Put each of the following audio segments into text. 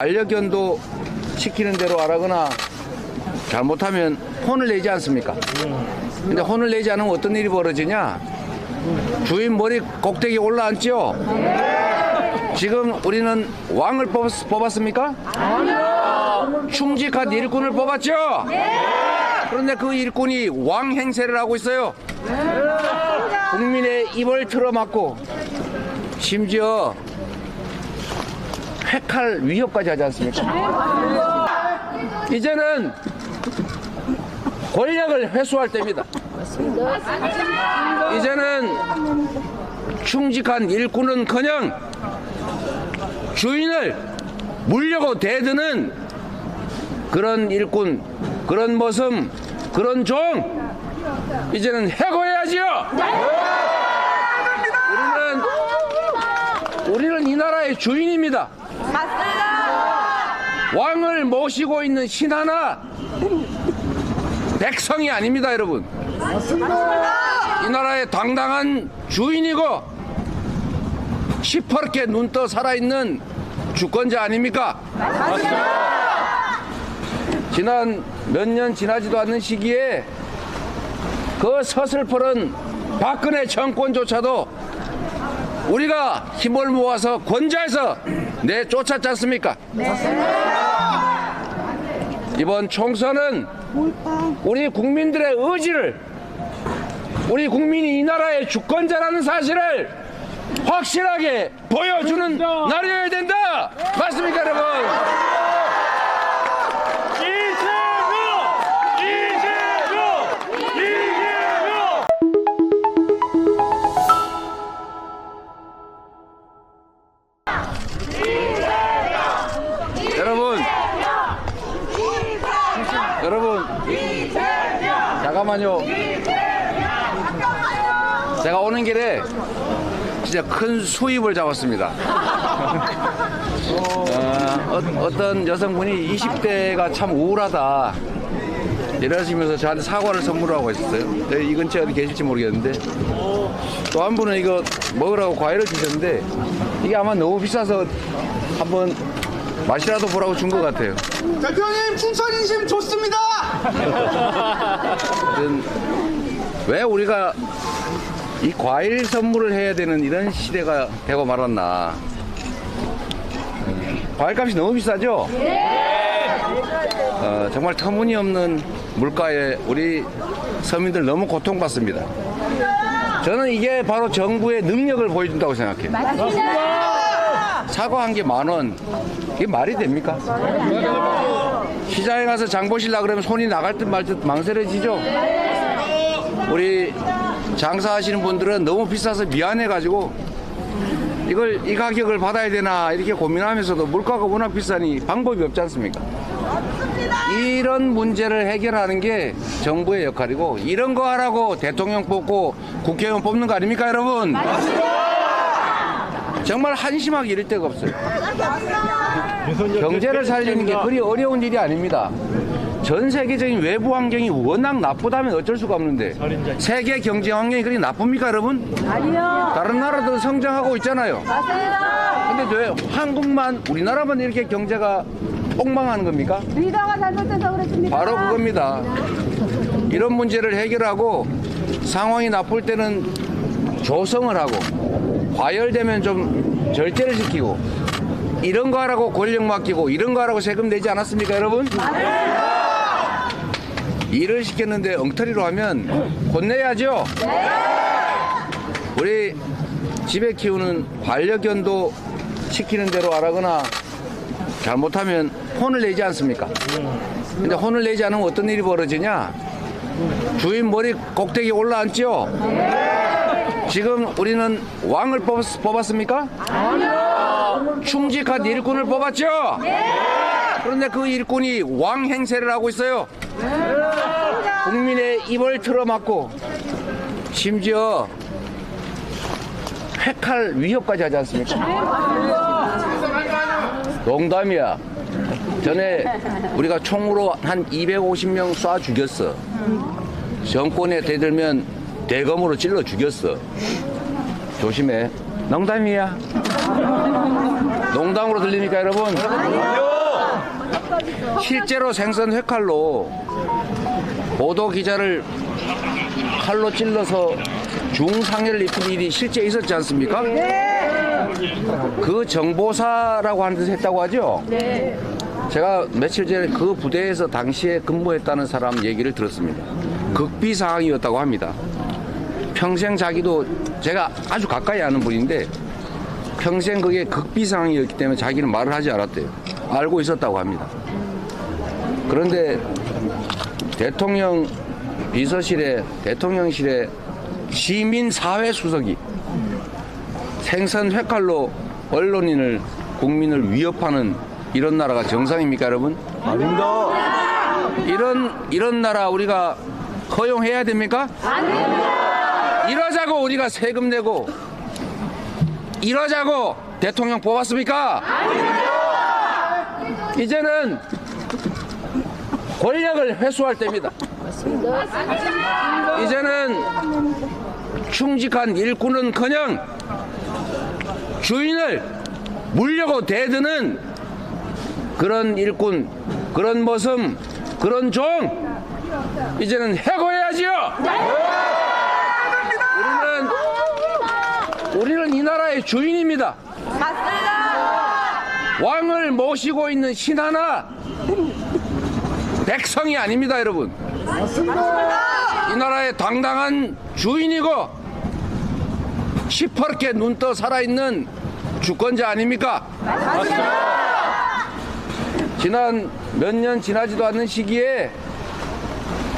반려견도 시키는 대로 하라거나 잘못하면 혼을 내지 않습니까? 근데 혼을 내지 않으면 어떤 일이 벌어지냐? 주인 머리 꼭대기에 올라앉죠? 지금 우리는 왕을 뽑았습니까? 아니요. 충직한 일꾼을 뽑았죠? 그런데 그 일꾼이 왕 행세를 하고 있어요. 국민의 입을 틀어막고 심지어 획할 위협까지 하지 않습니까? 이제는 권력을 회수할 때입니다. 이제는 충직한 일꾼은커녕 주인을 물려고 대드는 그런 일꾼, 그런 모습, 그런 종 이제는 해고해야지요. 우리는 이 나라의 주인입니다. 왕을 모시고 있는 신 하나 백성이 아닙니다, 여러분. 이 나라의 당당한 주인이고 시퍼렇게 눈 떠 살아있는 주권자 아닙니까? 지난 몇 년 지나지도 않는 시기에 그 서슬퍼런 박근혜 정권조차도 우리가 힘을 모아서 권좌해서 내쫓았지 않습니까? 이번 총선은 우리 국민들의 의지를, 우리 국민이 이 나라의 주권자라는 사실을 확실하게 보여주는 날이어야 된다. 맞습니까, 여러분? 여러분, 잠깐만요. 제가 오는 길에 진짜 큰 수입을 잡았습니다. 어떤 여성분이 20대가 참 우울하다 이러시면서 저한테 사과를 선물하고 있었어요. 이 근처에 어디 계실지 모르겠는데, 또 한 분은 이거 먹으라고 과일을 주셨는데 이게 아마 너무 비싸서 한번 맛이라도 보라고 준 것 같아요. 대표님 춘천 인심 좋습니다. 왜 우리가 이 과일 선물을 해야 되는 이런 시대가 되고 말았나. 과일값이 너무 비싸죠? 정말 터무니없는 물가에 우리 서민들 너무 고통받습니다. 저는 이게 바로 정부의 능력을 보여준다고 생각해요. 사과 한 개 10,000원, 이게 말이 됩니까? 시장에 가서 장 보시려고 그러면 손이 나갈 듯 말 듯 망설여지죠? 우리 장사하시는 분들은 너무 비싸서 미안해가지고 이 가격을 받아야 되나 이렇게 고민하면서도 물가가 워낙 비싸니 방법이 없지 않습니까? 이런 문제를 해결하는 게 정부의 역할이고, 이런 거 하라고 대통령 뽑고 국회의원 뽑는 거 아닙니까, 여러분? 정말 한심하게 이럴 데가 없어요. 경제를 살리는 게 그리 어려운 일이 아닙니다. 전 세계적인 외부 환경이 워낙 나쁘다면 어쩔 수가 없는데, 세계 경제 환경이 그리 나쁩니까, 여러분? 아니요. 다른 나라들은 성장하고 있잖아요. 맞습니다. 근데 왜 한국만, 우리나라만 이렇게 경제가 폭망하는 겁니까? 리더가 잘못돼서 그렇습니까? 바로 그겁니다. 이런 문제를 해결하고 상황이 나쁠 때는 조성을 하고 과열되면 좀 절제를 시키고, 이런 거 하라고 권력 맡기고 이런 거 하라고 세금 내지 않았습니까, 여러분? 일을 시켰는데 엉터리로 하면 혼내야죠. 우리 집에 키우는 반려견도 시키는 대로 하라거나 잘못하면 혼을 내지 않습니까? 근데 혼을 내지 않으면 어떤 일이 벌어지냐? 주인 머리 꼭대기에 올라앉죠? 지금 우리는 왕을 뽑았습니까? 아니요. 충직한 일꾼을 뽑았죠? 그런데 그 일꾼이 왕 행세를 하고 있어요. 국민의 입을 틀어막고 심지어 획할 위협까지 하지 않습니까? 농담이야. 전에 우리가 총으로 한 250명 쏴 죽였어. 정권에 대들면 대검으로 찔러 죽였어. 조심해. 농담이야. 농담으로 들립니까, 여러분? 실제로 생선 회칼로 보도 기자를 칼로 찔러서 중상해를 입힌 일이 실제 있었지 않습니까? 그 정보사라고 하는 데서 했다고 하죠? 제가 며칠 전에 그 부대에서 당시에 근무했다는 사람 얘기를 들었습니다. 극비 상황이었다고 합니다. 평생 자기도 제가 아주 가까이 아는 분인데 평생 그게 극비 상황이었기 때문에 자기는 말을 하지 않았대요. 알고 있었다고 합니다. 그런데 대통령 비서실에 대통령실에 시민사회 수석이 생선 회칼로 언론인을 국민을 위협하는 이런 나라가 정상입니까, 여러분? 아닙니다. 이런 나라 우리가 허용해야 됩니까? 이러자고 우리가 세금 내고 이러자고 대통령 뽑았습니까? 이제는 권력을 회수할 때입니다. 이제는 충직한 일꾼은커녕 주인을 물려고 대드는 그런 일꾼, 그런 모습, 그런 종 이제는 해고해야지요. 우리는 이 나라의 주인입니다. 왕을 모시고 있는 신 하나 백성이 아닙니다, 여러분. 이 나라의 당당한 주인이고 시퍼렇게 눈 떠 살아있는 주권자 아닙니까? 지난 몇 년 지나지도 않는 시기에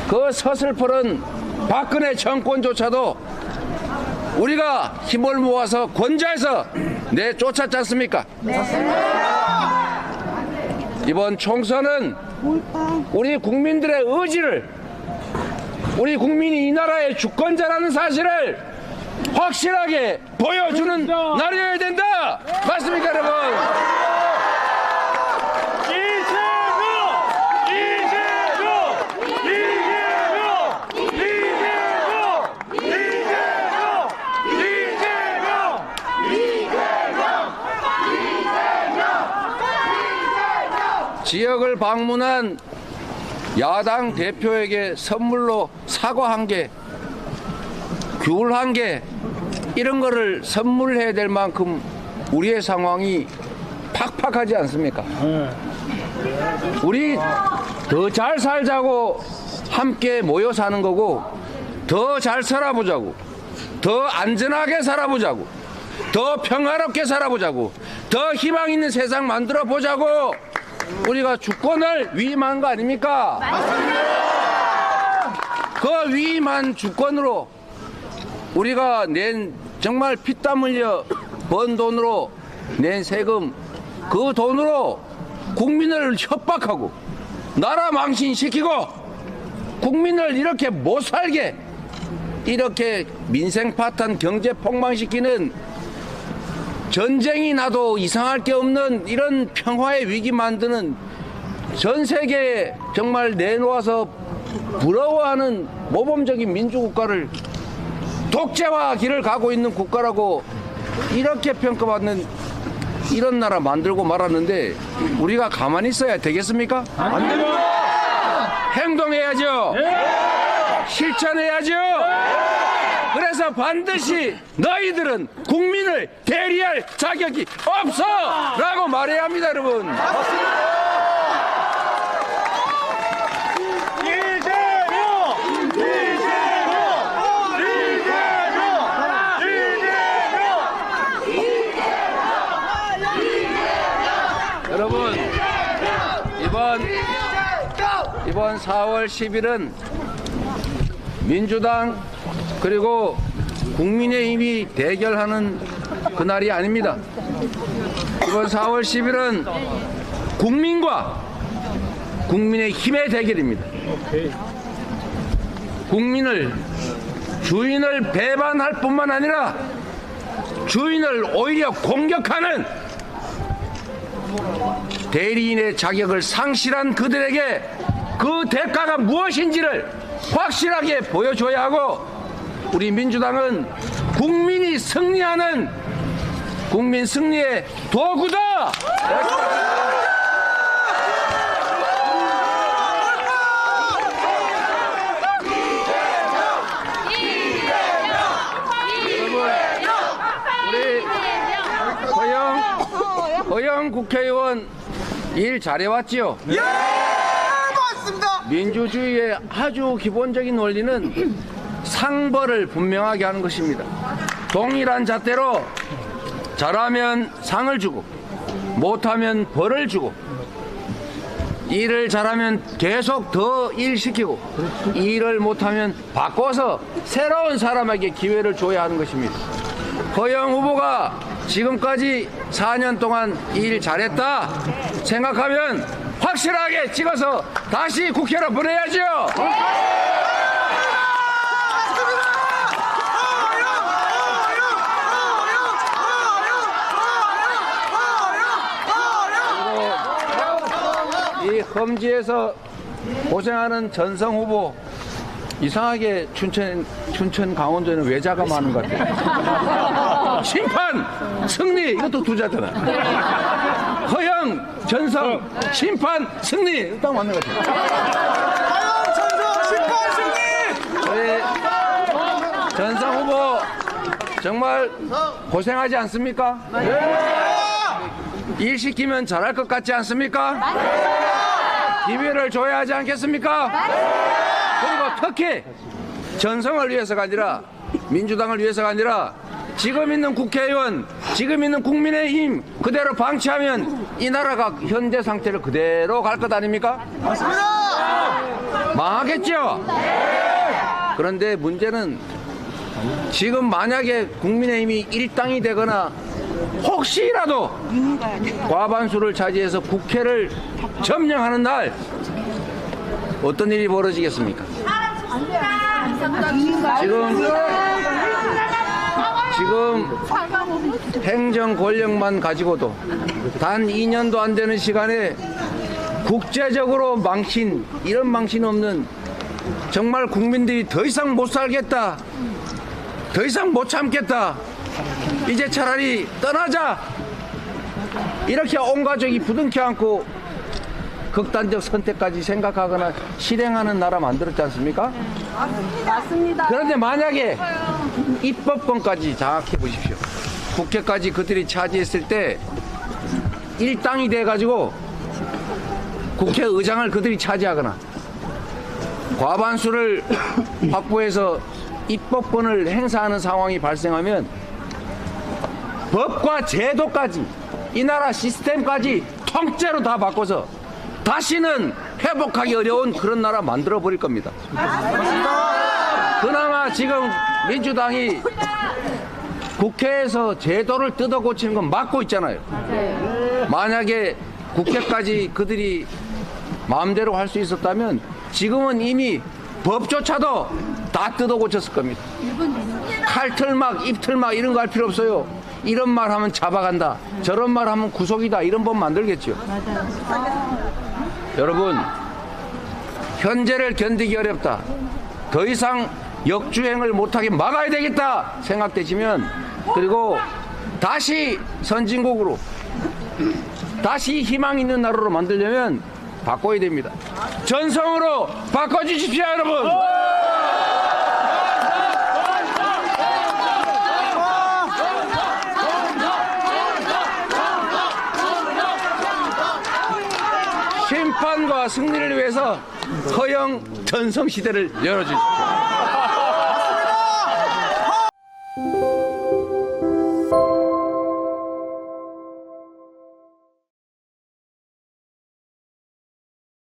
그 서슬퍼런 박근혜 정권조차도 우리가 힘을 모아서 권좌해서 내쫓았지 않습니까? 이번 총선은 우리 국민들의 의지를, 우리 국민이 이 나라의 주권자라는 사실을 확실하게 보여주는 날이어야 된다. 맞습니까, 여러분? 지역을 방문한 야당 대표에게 선물로 사과 한 개, 귤 한 개, 이런 거를 선물해야 될 만큼 우리의 상황이 팍팍하지 않습니까? 우리 더 잘 살자고 함께 모여 사는 거고, 더 잘 살아보자고, 더 안전하게 살아보자고, 더 평화롭게 살아보자고, 더 희망 있는 세상 만들어 보자고 우리가 주권을 위임한 거 아닙니까? 맞습니다. 그 위임한 주권으로 우리가 낸 정말 피땀 흘려 번 돈으로 낸 세금, 그 돈으로 국민을 협박하고 나라 망신시키고 국민을 이렇게 못 살게, 이렇게 민생 파탄 경제 폭망시키는, 전쟁이 나도 이상할 게 없는 이런 평화의 위기 만드는, 전 세계에 정말 내놓아서 부러워하는 모범적인 민주국가를 독재화 길을 가고 있는 국가라고 이렇게 평가받는 이런 나라 만들고 말았는데 우리가 가만히 있어야 되겠습니까? 안 됩니다. 행동해야죠. 실천해야죠. 그래서 반드시 너희들은 국민을 대리할 자격이 없어! 라고 말해야 합니다, 여러분. 여러분, 이번 4월 10일은 민주당 그리고 국민의힘이 대결하는 그날이 아닙니다. 이번 4월 10일은 국민과 국민의힘의 대결입니다. 주인을 배반할 뿐만 아니라 주인을 오히려 공격하는 대리인의 자격을 상실한 그들에게 그 대가가 무엇인지를 확실하게 보여줘야 하고, 우리 민주당은 국민이 승리하는 국민 승리의 도구다. 우리 허영 국회의원 일 잘해왔지요? 예, 맞습니다. 민주주의의 아주 기본적인 원리는 상벌을 분명하게 하는 것입니다. 동일한 잣대로 잘하면 상을 주고 못하면 벌을 주고 일을 잘하면 계속 더 일시키고 일을 못하면 바꿔서 새로운 사람에게 기회를 줘야 하는 것입니다. 허영 후보가 지금까지 4년 동안 일 잘했다 생각하면 확실하게 찍어서 다시 국회로 보내야죠. 이 험지에서 고생하는 전성 후보 이상하게 춘천 강원도에는 외자가 많은 것 같아요. 심판 승리 이것도 두 자잖아. 허영 전성 심판 승리 딱 맞는 것 같아요. 허영 전성 심판 승리. 저희 전성 후보 정말 고생하지 않습니까? 일 시키면 잘할 것 같지 않습니까? 기회를 줘야 하지 않겠습니까? 그리고 특히 전성을 위해서가 아니라 민주당을 위해서가 아니라 지금 있는 국회의원, 지금 있는 국민의힘 그대로 방치하면 이 나라가 현재 상태를 그대로 갈 것 아닙니까? 맞습니다. 망하겠죠? 그런데 문제는 지금 만약에 국민의힘이 일당이 되거나 혹시라도 과반수를 차지해서 국회를 점령하는 날 어떤 일이 벌어지겠습니까? 지금 행정 권력만 가지고도 단 2년도 안 되는 시간에 국제적으로 망신, 이런 망신 없는 정말 국민들이 더 이상 못 살겠다, 더 이상 못 참겠다, 이제 차라리 떠나자, 이렇게 온 가족이 부둥켜 안고 극단적 선택까지 생각하거나 실행하는 나라 만들었지 않습니까? 맞습니다. 그런데 만약에 입법권까지 장악해 보십시오. 국회까지 그들이 차지했을 때 일당이 돼가지고 국회의장을 그들이 차지하거나 과반수를 확보해서 입법권을 행사하는 상황이 발생하면 법과 제도까지 이 나라 시스템까지 통째로 다 바꿔서 다시는 회복하기 어려운 그런 나라 만들어 버릴 겁니다. 그나마 지금 민주당이 국회에서 제도를 뜯어 고치는 건 막고 있잖아요. 만약에 국회까지 그들이 마음대로 할 수 있었다면 지금은 이미 법조차도 다 뜯어 고쳤을 겁니다. 칼틀막, 입틀막 이런 거 할 필요 없어요. 이런 말 하면 잡아간다, 저런 말 하면 구속이다, 이런 법 만들겠죠. 여러분, 현재를 견디기 어렵다, 더 이상 역주행을 못하게 막아야 되겠다 생각되시면, 그리고 다시 선진국으로, 다시 희망 있는 나라로 만들려면 바꿔야 됩니다. 전성으로 바꿔주십시오, 여러분. 심판과 승리를 위해서 허영 전성 시대를 열어주십시오.